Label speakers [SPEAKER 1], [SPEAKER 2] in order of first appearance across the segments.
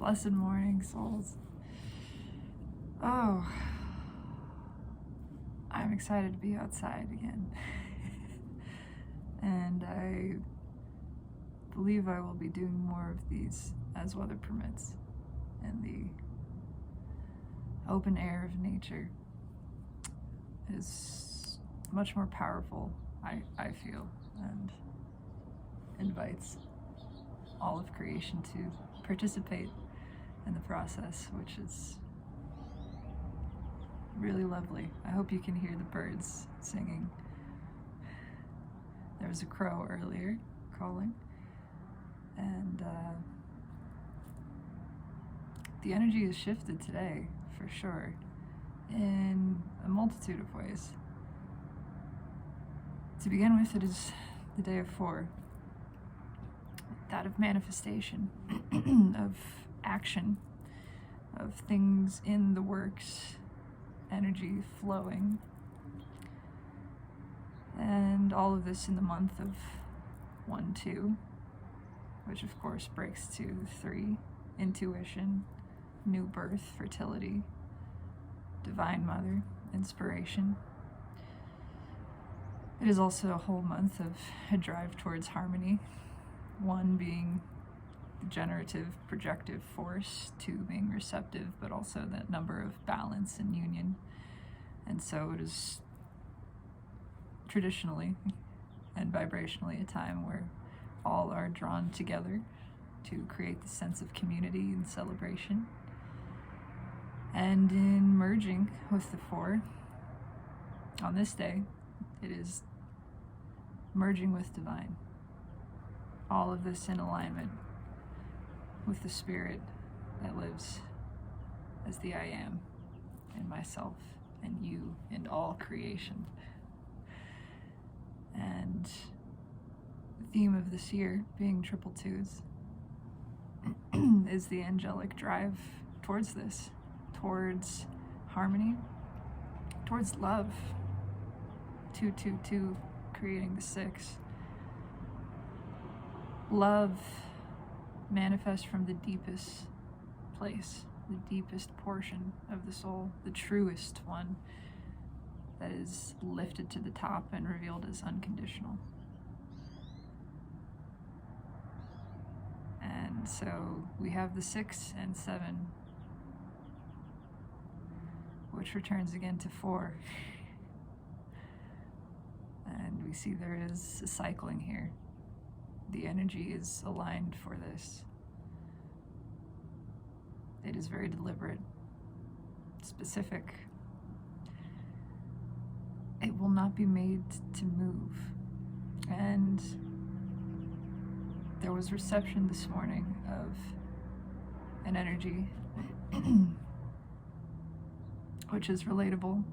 [SPEAKER 1] Blessed morning, souls. Oh, I'm excited to be outside again. And I believe I will be doing more of these as weather permits in the open air of nature. It is much more powerful, I feel, and invites all of creation to participate in the process, which is really lovely. I hope you can hear the birds singing. There was a crow earlier calling, and the energy has shifted today for sure in a multitude of ways. To begin with, it is the day of 4, that of manifestation, of action, of things in the works, energy flowing, and all of this in the month of 1-2, which of course breaks to 3, intuition, new birth, fertility, divine mother, inspiration. It is also a whole month of a drive towards harmony, 1 being the generative, projective force, 2 being receptive, but also that number of balance and union. And so it is traditionally and vibrationally a time where all are drawn together to create the sense of community and celebration. And in merging with the 4, on this day, it is merging with divine. All of this in alignment with the spirit that lives as the I am in myself and you and all creation. And the theme of this year, being 222s, is the angelic drive towards this, towards harmony, towards love. 222 creating the 6. Love manifests from the deepest place, the deepest portion of the soul, the truest one that is lifted to the top and revealed as unconditional. And so we have the 6 and 7, which returns again to 4. And we see there is a cycling here. The energy is aligned for this. It is very deliberate, specific. It will not be made to move. And there was reception this morning of an energy which is relatable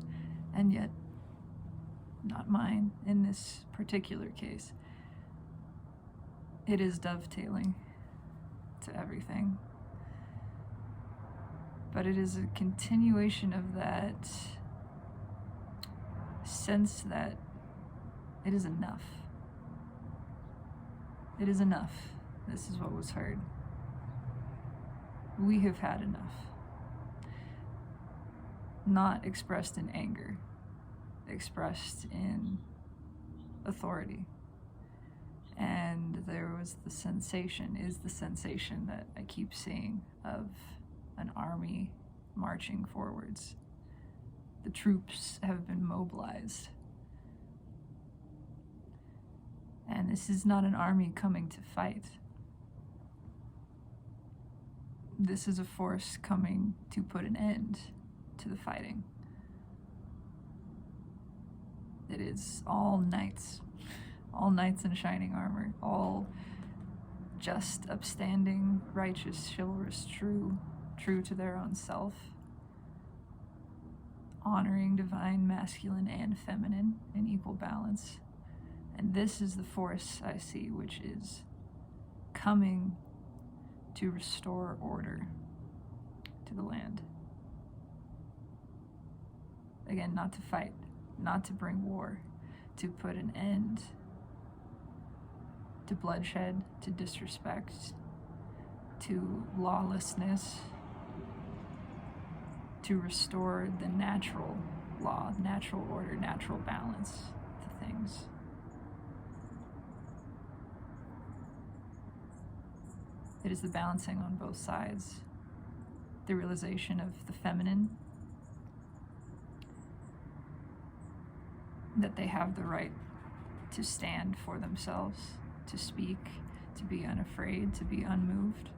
[SPEAKER 1] and yet not mine in this particular case. It is dovetailing to everything. But it is a continuation of that sense that it is enough. It is enough. This is what was heard. We have had enough. Not expressed in anger, expressed in authority. And there was the sensation that I keep seeing of an army marching forwards. The troops have been mobilized. And this is not an army coming to fight. This is a force coming to put an end to the fighting. It is all knights in shining armor, all just, upstanding, righteous, chivalrous, true to their own self, honoring divine masculine and feminine in equal balance. And this is the force I see, which is coming to restore order to the land. Again, not to fight, not to bring war, to put an end to bloodshed, to disrespect, to lawlessness, to restore the natural law, natural order, natural balance to things. It is the balancing on both sides, the realization of the feminine, that they have the right to stand for themselves, to speak, to be unafraid, to be unmoved.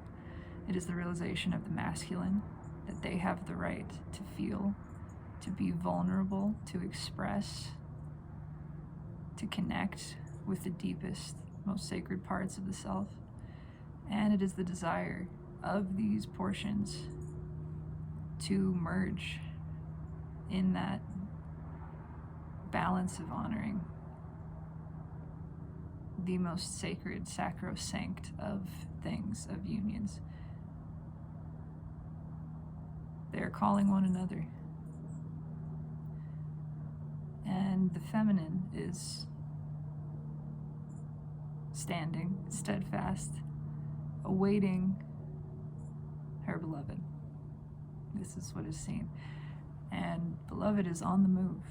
[SPEAKER 1] It is the realization of the masculine, that they have the right to feel, to be vulnerable, to express, to connect with the deepest, most sacred parts of the self. And it is the desire of these portions to merge in that balance of honoring the most sacred, sacrosanct of things, of unions. They are calling one another. And the feminine is standing steadfast, awaiting her beloved. This is what is seen. And beloved is on the move.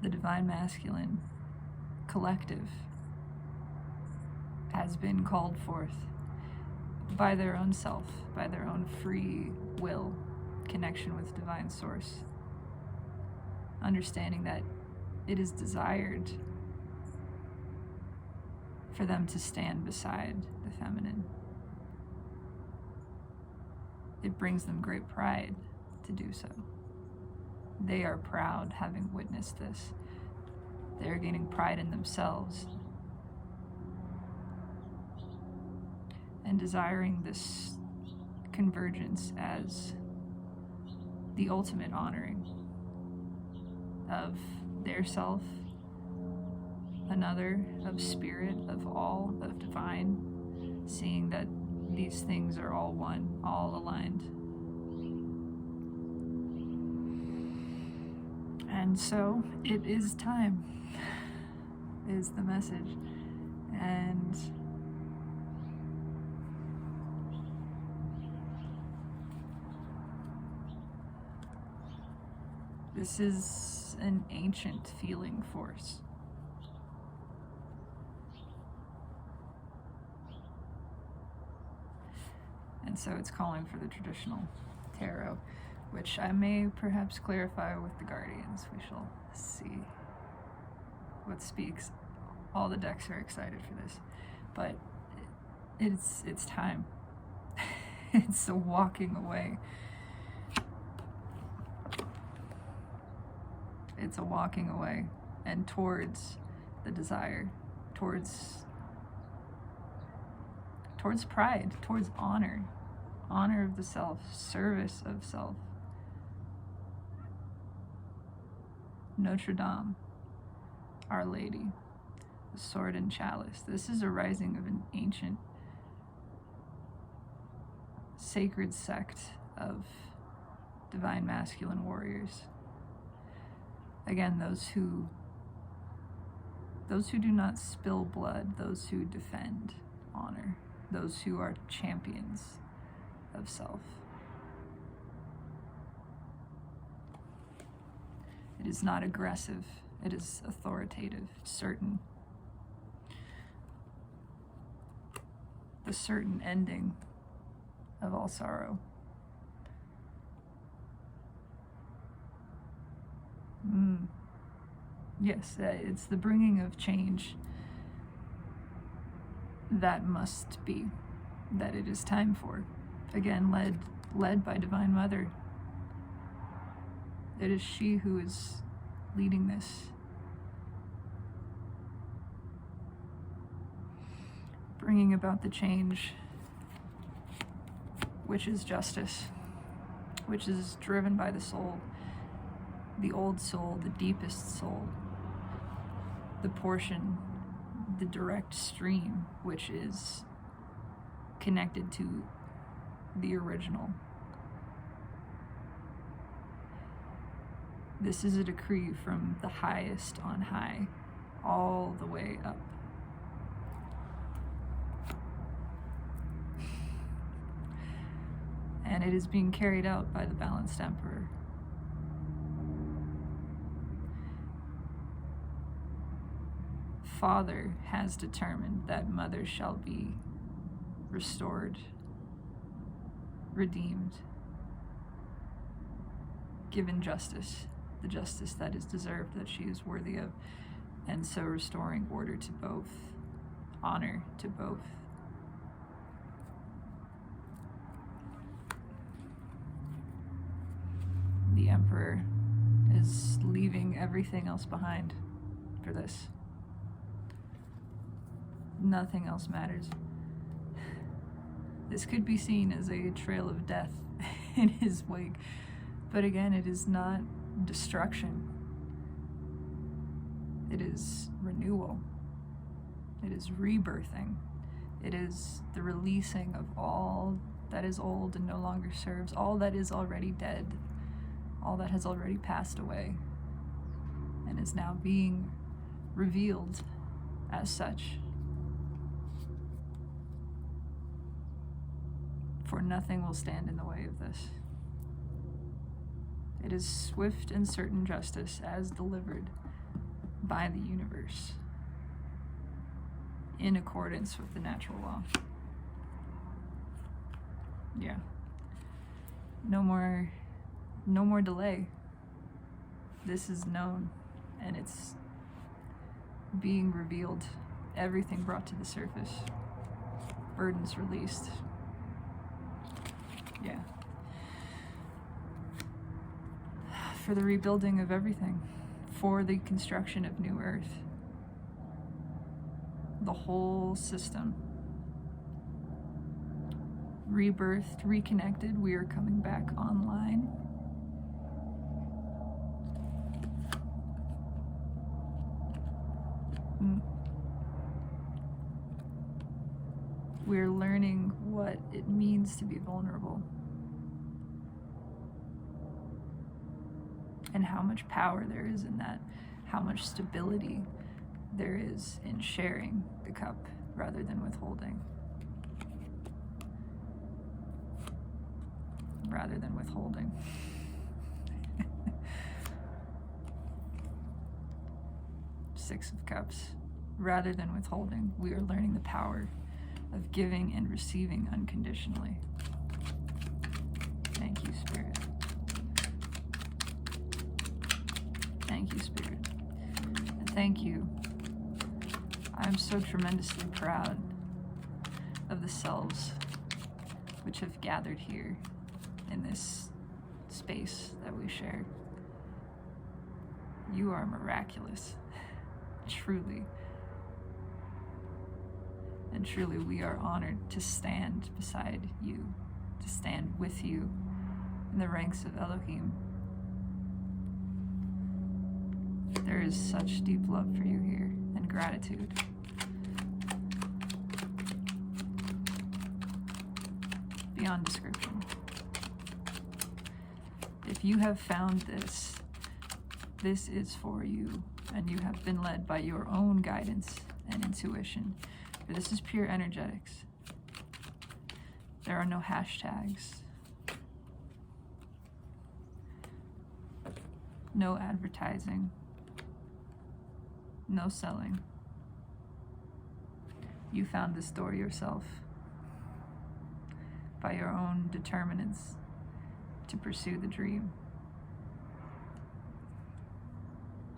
[SPEAKER 1] The divine masculine collective has been called forth by their own self, by their own free will, connection with divine source, understanding that it is desired for them to stand beside the feminine. It brings them great pride to do so. They are proud, having witnessed this. They are gaining pride in themselves and desiring this convergence as the ultimate honoring of their self, another, of spirit, of all, of divine, seeing that these things are all one, all aligned. And so it is time, is the message. And this is an ancient feeling force. And so it's calling for the traditional tarot, which I may perhaps clarify with the guardians. We shall see what speaks. All the decks are excited for this, but it's time. It's a walking away. It's a walking away and towards the desire, towards pride, towards honor of the self, service of self. Notre Dame, Our Lady, the sword and chalice. This is a rising of an ancient sacred sect of divine masculine warriors. Again, those who do not spill blood, those who defend honor, those who are champions of self. It is not aggressive, it is authoritative, certain. The certain ending of all sorrow. Yes, it's the bringing of change that must be, that it is time for. Again, led by Divine Mother. It is she who is leading this. Bringing about the change, which is justice, which is driven by the soul, the old soul, the deepest soul, the portion, the direct stream, which is connected to the original. This is a decree from the highest on high, all the way up. And it is being carried out by the balanced Emperor. Father has determined that Mother shall be restored, redeemed, given justice, the justice that is deserved, that she is worthy of, and so restoring order to both, honor to both. The Emperor is leaving everything else behind for this. Nothing else matters. This could be seen as a trail of death in his wake, but again, it is not destruction. It is renewal. It is rebirthing. It is the releasing of all that is old and no longer serves, all that is already dead, all that has already passed away, and is now being revealed as such. For nothing will stand in the way of this. It is swift and certain justice as delivered by the universe in accordance with the natural law. Yeah. No more delay. This is known, and it's being revealed. Everything brought to the surface. Burdens released. Yeah. For the rebuilding of everything. For the construction of New Earth. The whole system. Rebirthed, reconnected. We are coming back online. We're learning what it means to be vulnerable. And how much power there is in that. How much stability there is in sharing the cup rather than withholding. Rather than withholding. Six of Cups. Rather than withholding, we are learning the power of giving and receiving unconditionally. Thank you, Spirit. Thank you, Spirit. And thank you. I am so tremendously proud of the selves which have gathered here in this space that we share. You are miraculous, truly. And truly, we are honored to stand beside you, to stand with you in the ranks of Elohim. There is such deep love for you here and gratitude. Beyond description. If you have found this, this is for you, and you have been led by your own guidance and intuition. For this is pure energetics. There are no hashtags. No advertising. No selling. You found this door yourself by your own determinants to pursue the dream.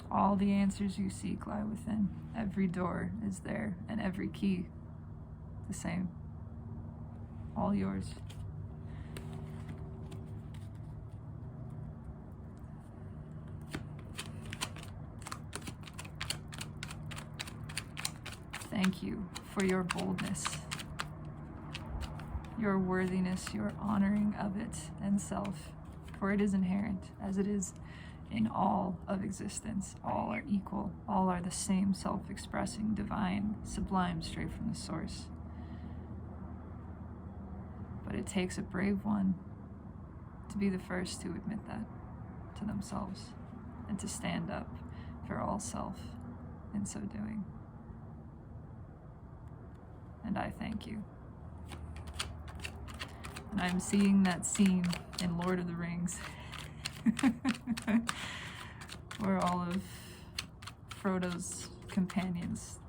[SPEAKER 1] All the answers you seek lie within. Every door is there, and every key the same. All yours. Thank you for your boldness, your worthiness, your honoring of it and self, for it is inherent, as it is in all of existence. All are equal. All are the same self-expressing, divine, sublime, straight from the source. But it takes a brave one to be the first to admit that to themselves and to stand up for all self in so doing. And I thank you. And I'm seeing that scene in Lord of the Rings where all of Frodo's companions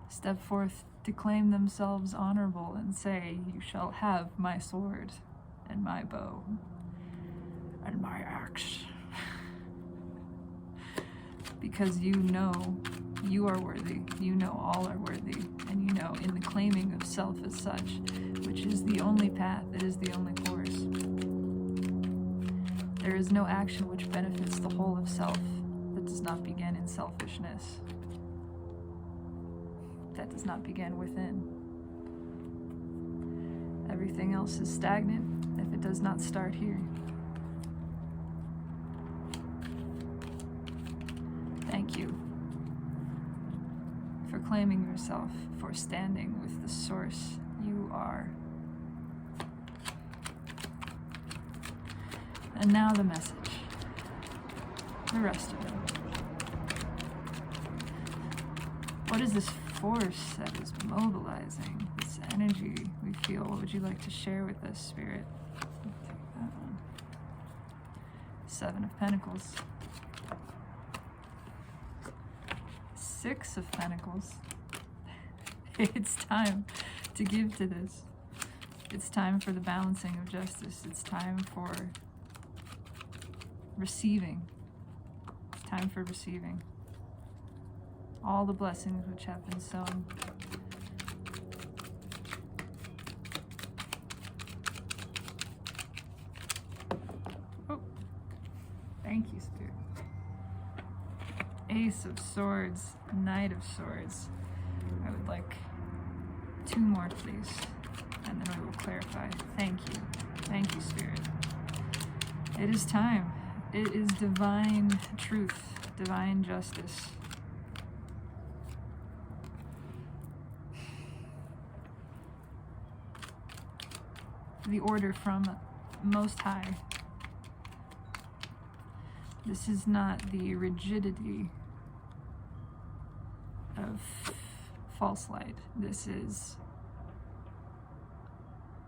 [SPEAKER 1] step forth to claim themselves honorable and say, "You shall have my sword and my bow and my axe." Because you know you are worthy, you know all are worthy, and you know in the claiming of self as such, which is the only path, it is the only course. There is no action which benefits the whole of self that does not begin in selfishness, that does not begin within. Everything else is stagnant if it does not start here. Thank you for claiming yourself, for standing with the source you are. And now the message, the rest of it. What is this force that is mobilizing, this energy we feel? What would you like to share with us, Spirit? Take that one. 7 of Pentacles. 6 of Pentacles. It's time to give to this. It's time for the balancing of justice. It's time for receiving. It's time for receiving all the blessings which have been sown. Oh, thank you, Spirit. Ace of Swords, Knight of Swords. I would like 2 more, please, and then we will clarify. Thank you. Thank you, Spirit. It is time. It is divine truth, divine justice. The order from Most High. This is not the rigidity of false light. This is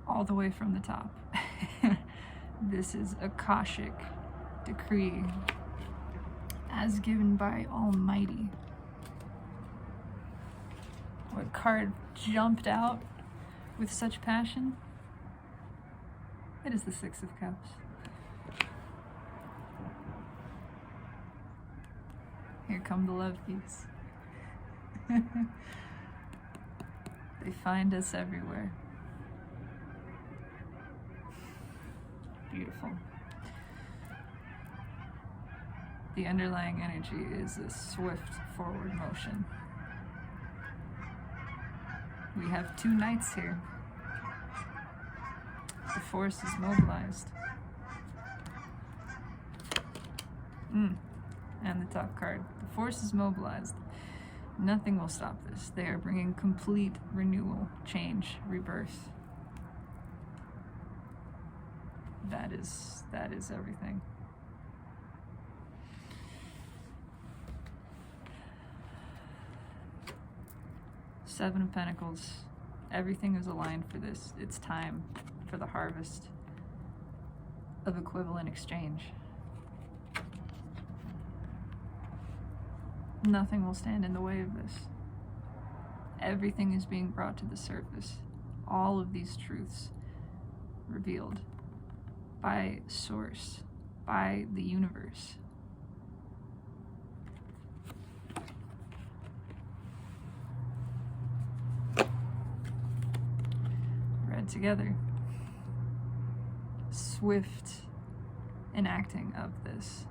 [SPEAKER 1] all the way from the top. This is Akashic decree as given by Almighty. What card jumped out with such passion? It is the 6 of Cups. Here come the love thieves. They find us everywhere. Beautiful. The underlying energy is a swift forward motion. We have 2 knights here. The force is mobilized. And the top card. The force is mobilized. Nothing will stop this. They are bringing complete renewal, change, rebirth. That is everything. Seven of Pentacles. Everything is aligned for this. It's time for the harvest of equivalent exchange. Nothing will stand in the way of this. Everything is being brought to the surface. All of these truths revealed by Source, by the universe. Read together. Swift enacting of this.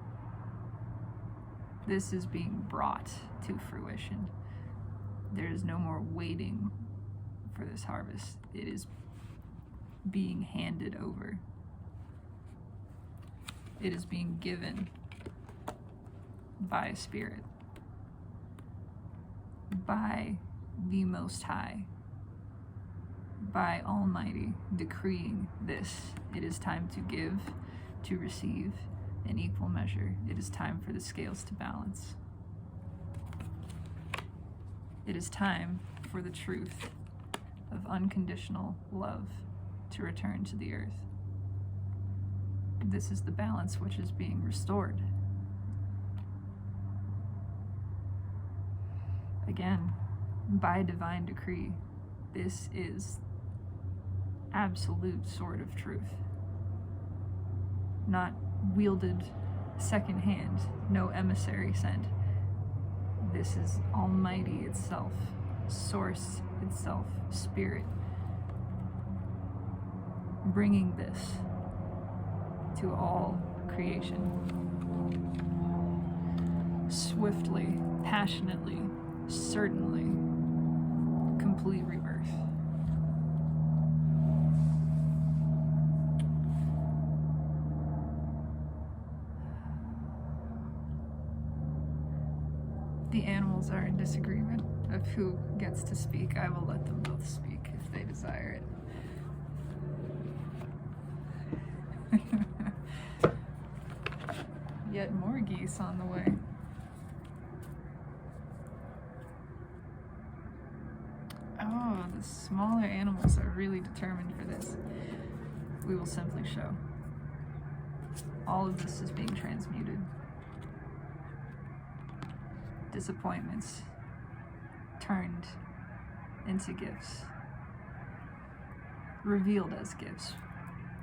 [SPEAKER 1] This is being brought to fruition. There is no more waiting for this harvest. It is being handed over. It is being given by Spirit, by the Most High, by Almighty, decreeing this. It is time to give, to receive in equal measure. It is time for the scales to balance. It is time for the truth of unconditional love to return to the earth. This is the balance which is being restored. Again, by divine decree, this is absolute sword of truth. Not wielded secondhand, no emissary sent. This is Almighty itself, Source itself, Spirit, bringing this to all creation. Swiftly, passionately, certainly, complete rebirth. The animals are in disagreement of who gets to speak. I will let them both speak if they desire it. Yet more geese on the way. Oh, the smaller animals are really determined for this. We will simply show. All of this is being transmuted. Disappointments turned into gifts, revealed as gifts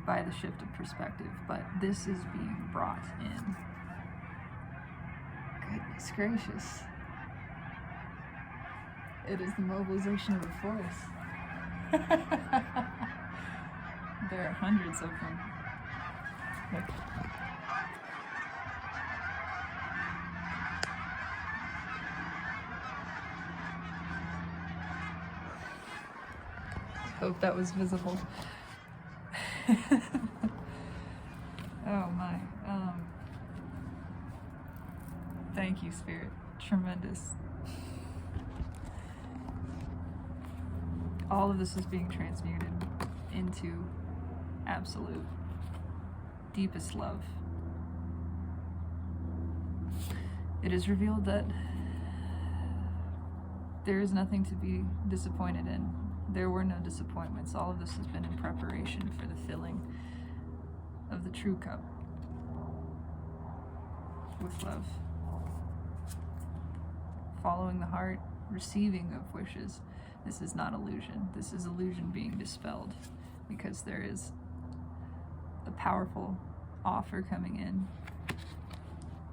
[SPEAKER 1] by the shift of perspective, but this is being brought in. Goodness gracious. It is the mobilization of the force. There are hundreds of them. Hope that was visible. Oh my. Thank you, Spirit. Tremendous. All of this is being transmuted into absolute, deepest love. It is revealed that there is nothing to be disappointed in. There were no disappointments. All of this has been in preparation for the filling of the true cup with love. Following the heart, receiving of wishes. This is not illusion. This is illusion being dispelled because there is a powerful offer coming in.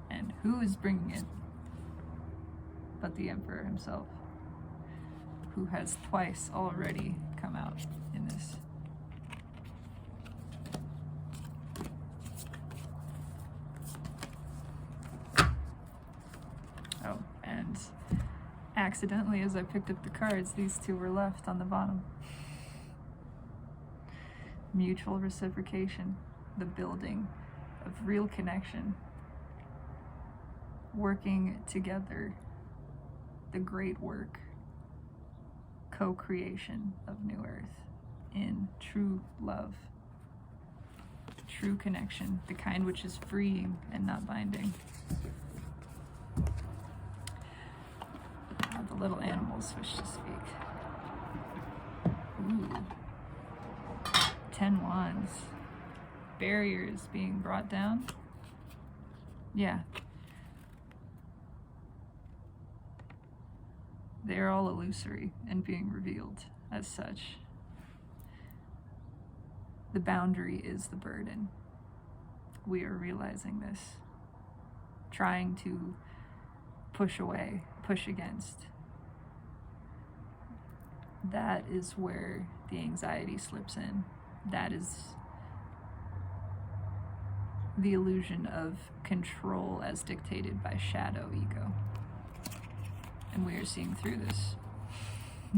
[SPEAKER 1] And who is bringing it but the Emperor himself, who has twice already come out in this. Oh, and accidentally, as I picked up the cards, these two were left on the bottom. Mutual reciprocation, the building of real connection, working together, the great work, co-creation of New Earth in true love, true connection, the kind which is freeing and not binding. The little animals wish to speak. Ooh. 10 wands. Barriers being brought down. Yeah. They are all illusory and being revealed as such. The boundary is the burden. We are realizing this. Trying to push away, push against. That is where the anxiety slips in. That is the illusion of control as dictated by shadow ego. And we are seeing through this.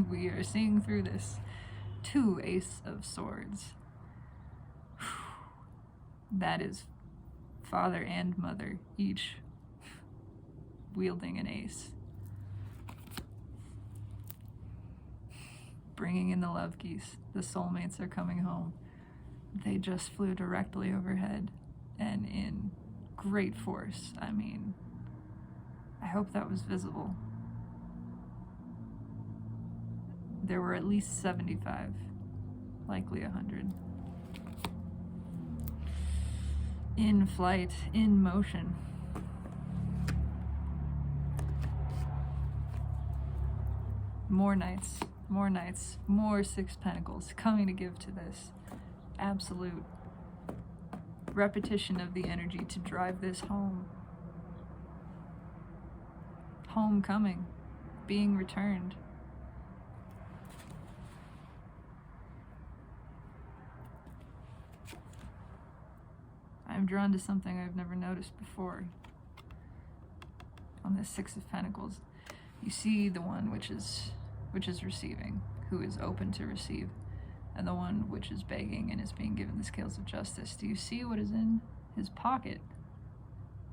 [SPEAKER 1] We are seeing through this. 2 Ace of Swords. That is father and mother, each wielding an ace. Bringing in the love geese. The soulmates are coming home. They just flew directly overhead and in great force. I mean, I hope that was visible. There were at least 75 likely 100. In flight, in motion. More knights, more Six Pentacles coming to give to this. Absolute repetition of the energy to drive this home. Homecoming, being returned. I'm drawn to something I've never noticed before. On this Six of Pentacles, you see the one which is receiving, who is open to receive, and the one which is begging and is being given the scales of justice. Do you see what is in his pocket?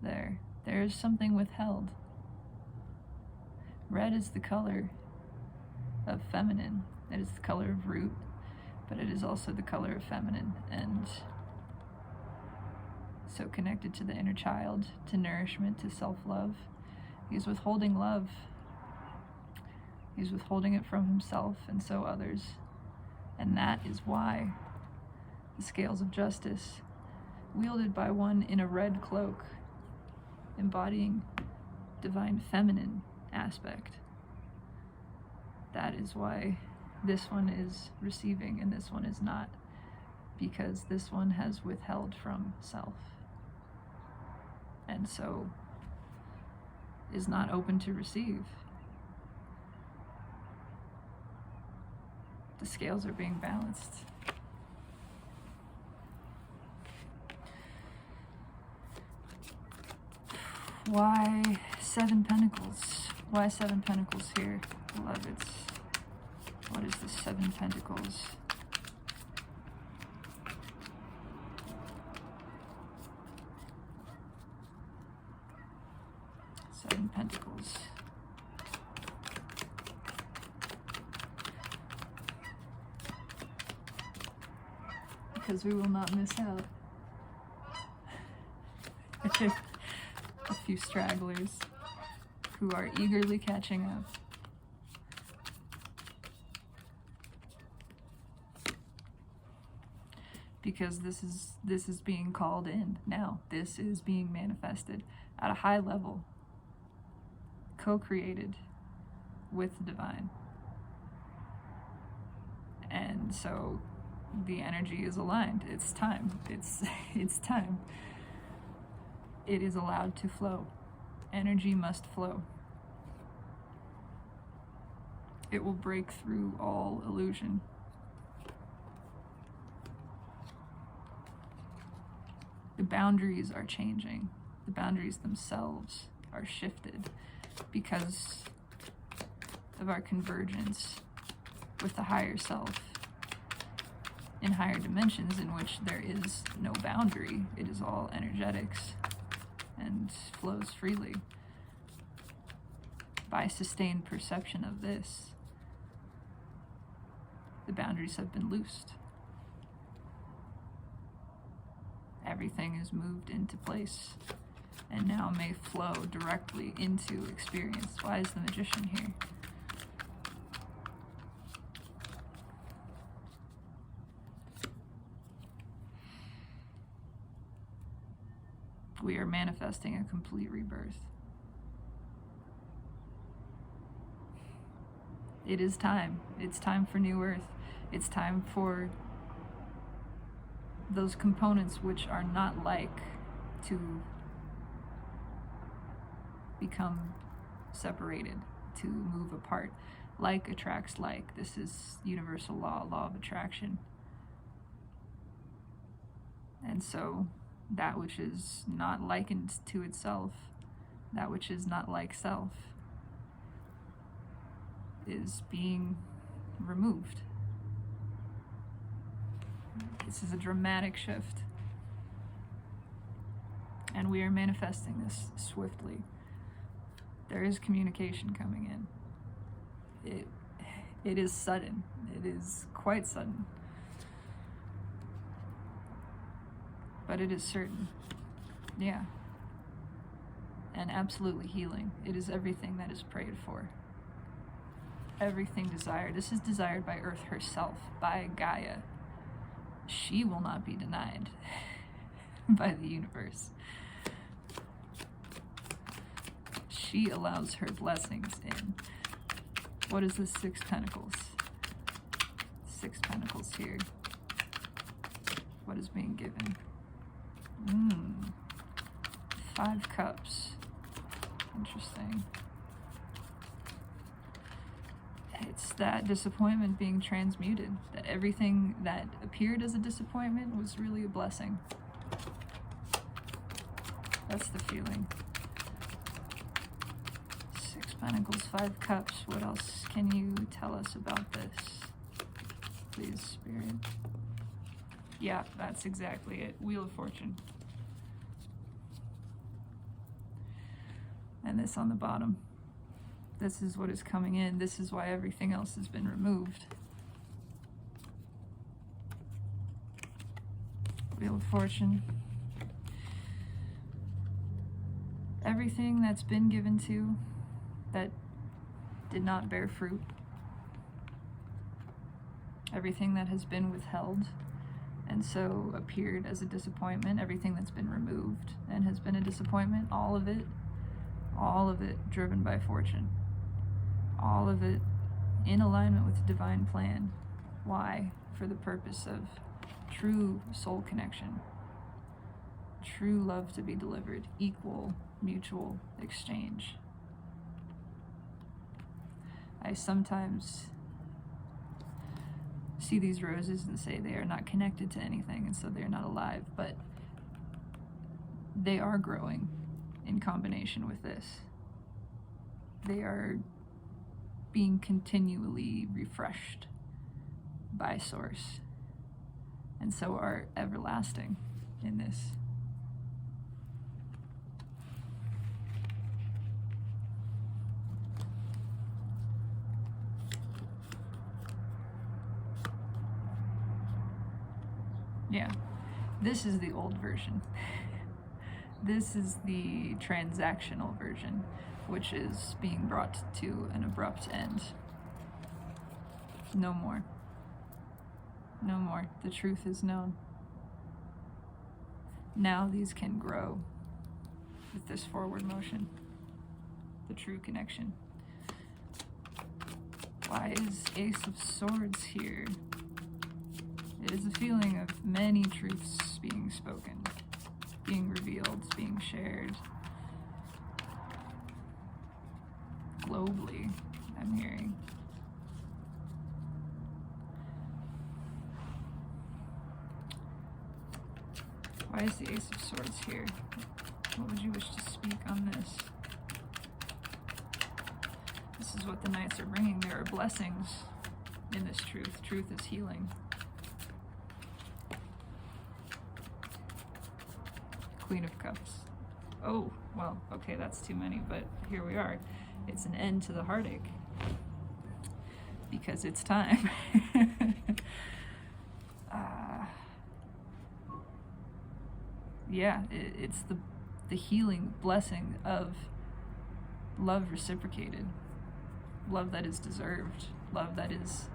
[SPEAKER 1] There is something withheld. Red is the color of feminine. It is the color of root, but it is also the color of feminine, and so connected to the inner child, to nourishment, to self-love. He's withholding love. He's withholding it from himself and so others. And that is why the scales of justice, wielded by one in a red cloak, embodying divine feminine aspect, that is why this one is receiving and this one is not, because this one has withheld from self, and so is not open to receive. The scales are being balanced. Why 7 Pentacles? Why 7 Pentacles here, beloveds? What is the 7 Pentacles? Pentacles. Because we will not miss out. A few stragglers who are eagerly catching up. Because this is being called in now. This is being manifested at a high level, co-created with the divine. And so the energy is aligned. It's time. It's time. It is allowed to flow. Energy must flow. It will break through all illusion. The boundaries are changing. The boundaries themselves are shifted because of our convergence with the higher self in higher dimensions, in which there is no boundary. It is all energetics and flows freely. By sustained perception of this, the boundaries have been loosed. Everything is moved into place and now may flow directly into experience. Why is the Magician here? We are manifesting a complete rebirth. It is time. It's time for New Earth. It's time for those components which are not like to become separated, to move apart. Like attracts like. This is universal law of attraction. And so that which is not likened to itself, that which is not like self, is being removed. This is a dramatic shift. And we are manifesting this swiftly. There is communication coming in. It is sudden. It is quite sudden. But it is certain. Yeah. And absolutely healing. It is everything that is prayed for. Everything desired. This is desired by Earth herself, by Gaia. she will not be denied by the universe. She allows her blessings in. What is this 6 Pentacles? 6 Pentacles here. What is being given? 5 Cups. Interesting. It's that disappointment being transmuted. That everything that appeared as a disappointment was really a blessing. That's the feeling. 6 Pentacles, 5 Cups. What else can you tell us about this? Please, Spirit. Yeah, that's exactly it. Wheel of Fortune. And this on the bottom. This is what is coming in. This is why everything else has been removed. Wheel of Fortune. Everything that's been given to that did not bear fruit. Everything that has been withheld and so appeared as a disappointment. Everything that's been removed and has been a disappointment. All of it driven by fortune. All of it in alignment with the divine plan. Why? For the purpose of true soul connection, true love to be delivered, equal mutual exchange. I sometimes see these roses and say they are not connected to anything, and so they're not alive, but they are growing in combination with this. They are being continually refreshed by Source, and so are everlasting in this. Yeah, this is the old version. This is the transactional version, which is being brought to an abrupt end. No more. No more. The truth is known. Now these can grow with this forward motion. The true connection. Why is Ace of Swords here? It is a feeling of many truths being spoken, being revealed, being shared. Globally, I'm hearing. Why is the Ace of Swords here? What would you wish to speak on this? This is what the Knights are bringing. There are blessings in this truth. Truth is healing. Queen of Cups. Oh, well, okay, that's too many, but here we are. It's an end to the heartache. Because it's time. Yeah, it's the healing blessing of love reciprocated. Love that is deserved. Love that is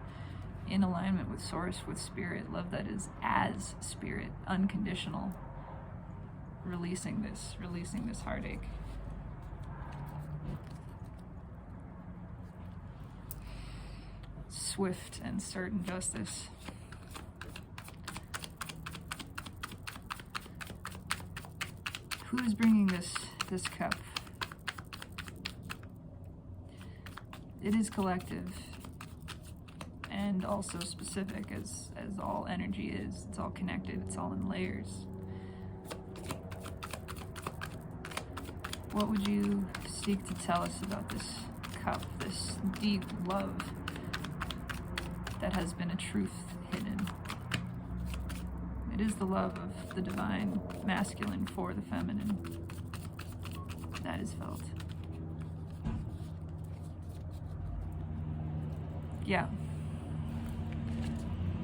[SPEAKER 1] in alignment with Source, with Spirit. Love that is as Spirit, unconditional. Releasing this heartache. Swift and certain justice. Who is bringing this cup? It is collective and also specific, as all energy is. It's all connected. It's all in layers. What would you seek to tell us about this cup, this deep love that has been a truth hidden? It is the love of the divine masculine for the feminine that is felt. Yeah.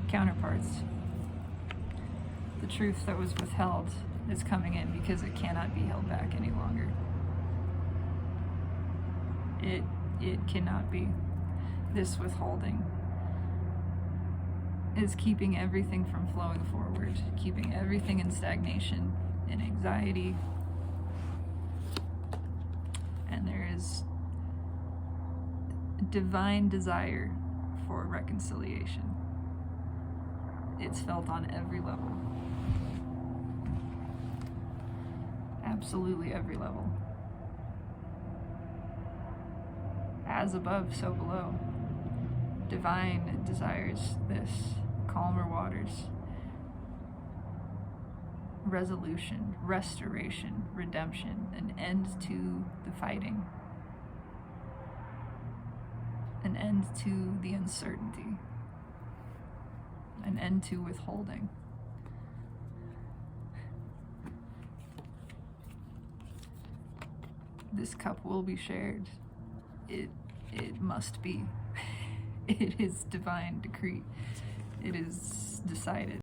[SPEAKER 1] Counterparts. The truth that was withheld is coming in because it cannot be held back any longer. It cannot be. This withholding is keeping everything from flowing forward, keeping everything in stagnation, in anxiety. And there is divine desire for reconciliation. It's felt on every level. Absolutely every level. As above, so below. Divine desires this. Calmer waters. Resolution, restoration, redemption, an end to the fighting. An end to the uncertainty. An end to withholding. This cup will be shared. It must be. It is divine decree. It is decided.